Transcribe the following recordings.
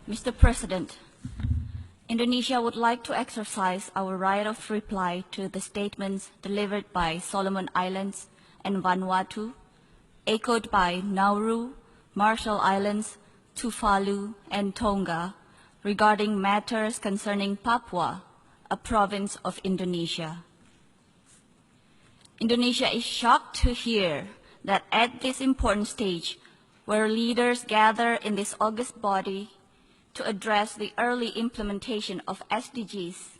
Mr. President, Indonesia would like to exercise our right of reply to the statements delivered by Solomon Islands and Vanuatu, echoed by Nauru, Marshall Islands, Tuvalu, and Tonga regarding matters concerning Papua, a province of Indonesia. Indonesia is shocked to hear that at this important stage, where leaders gather in this august body to address the early implementation of SDGs,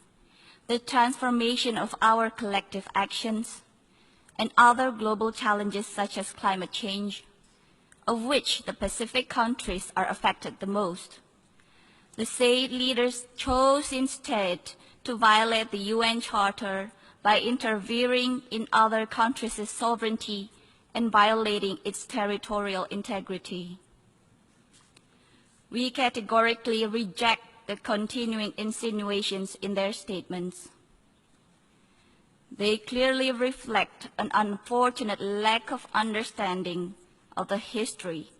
the transformation of our collective actions, and other global challenges such as climate change, of which the Pacific countries are affected the most. The said leaders chose instead to violate the UN Charter by interfering in other countries' sovereignty and violating its territorial integrity. We categorically reject the continuing insinuations in their statements. They clearly reflect an unfortunate lack of understanding of the history,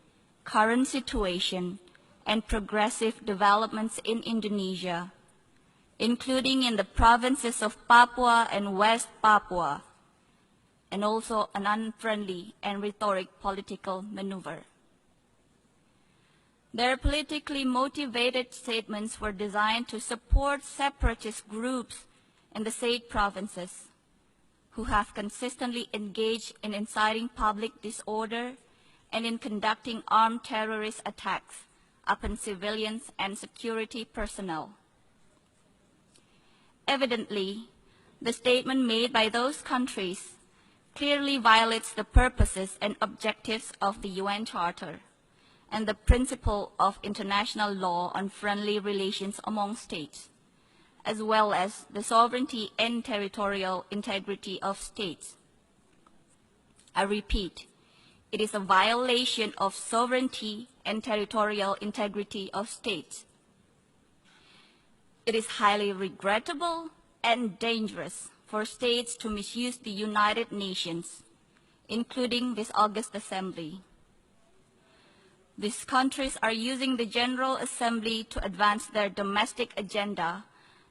current situation, and progressive developments in Indonesia, including in the provinces of Papua and West Papua, and also an unfriendly and rhetoric political maneuver. Their politically motivated statements were designed to support separatist groups in the said provinces, who have consistently engaged in inciting public disorder and in conducting armed terrorist attacks upon civilians and security personnel. Evidently, the statement made by those countries clearly violates the purposes and objectives of the UN Charter and the principle of international law on friendly relations among states, as well as the sovereignty and territorial integrity of states. I repeat, it is a violation of sovereignty and territorial integrity of states. It is highly regrettable and dangerous for states to misuse the United Nations, including this August Assembly. These countries are using the General Assembly to advance their domestic agenda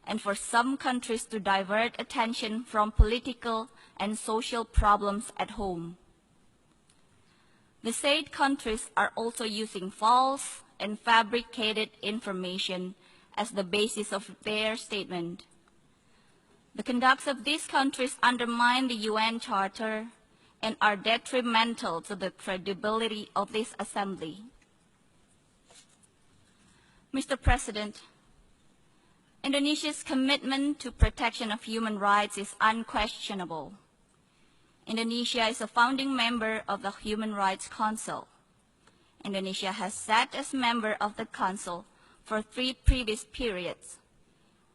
and for some countries to divert attention from political and social problems at home. The said countries are also using false and fabricated information as the basis of their statement. The conducts of these countries undermine the UN Charter and are detrimental to the credibility of this Assembly. Mr. President, Indonesia's commitment to protection of human rights is unquestionable. Indonesia is a founding member of the Human Rights Council. Indonesia has sat as member of the Council for 3 previous periods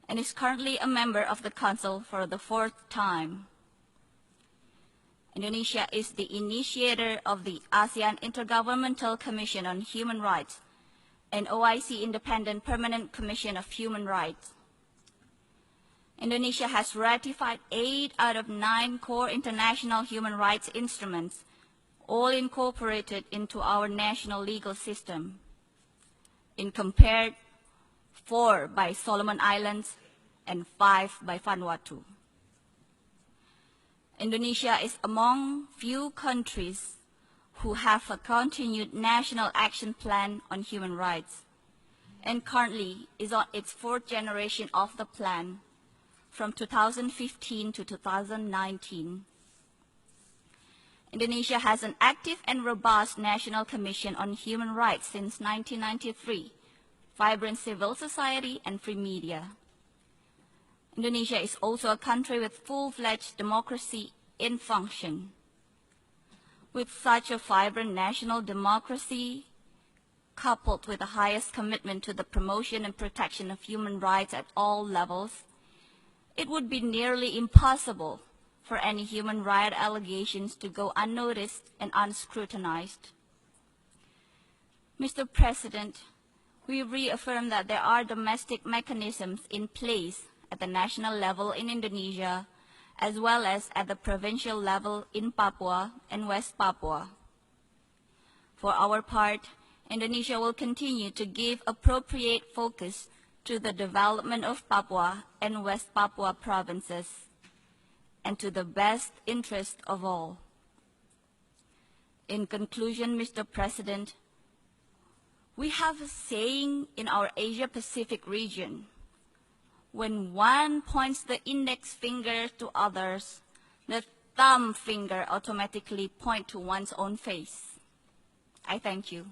and is currently a member of the Council for the 4th time. Indonesia is the initiator of the ASEAN Intergovernmental Commission on Human Rights and OIC Independent Permanent Commission of Human Rights. Indonesia has ratified 8 out of 9 core international human rights instruments, all incorporated into our national legal system. In compared, 4 by Solomon Islands and 5 by Vanuatu. Indonesia is among few countries who have a continued national action plan on human rights and currently is on its 4th generation of the plan from 2015 to 2019. Indonesia has an active and robust National Commission on Human Rights since 1993, vibrant civil society and free media. Indonesia is also a country with full-fledged democracy in function. With such a vibrant national democracy, coupled with the highest commitment to the promotion and protection of human rights at all levels, it would be nearly impossible for any human rights allegations to go unnoticed and unscrutinized. Mr. President, we reaffirm that there are domestic mechanisms in place at the national level in Indonesia, as well as at the provincial level in Papua and West Papua. For our part, Indonesia will continue to give appropriate focus to the development of Papua and West Papua provinces, and to the best interest of all. In conclusion, Mr. President, we have a saying in our Asia-Pacific region: when one points the index finger to others, the thumb finger automatically points to one's own face. I thank you.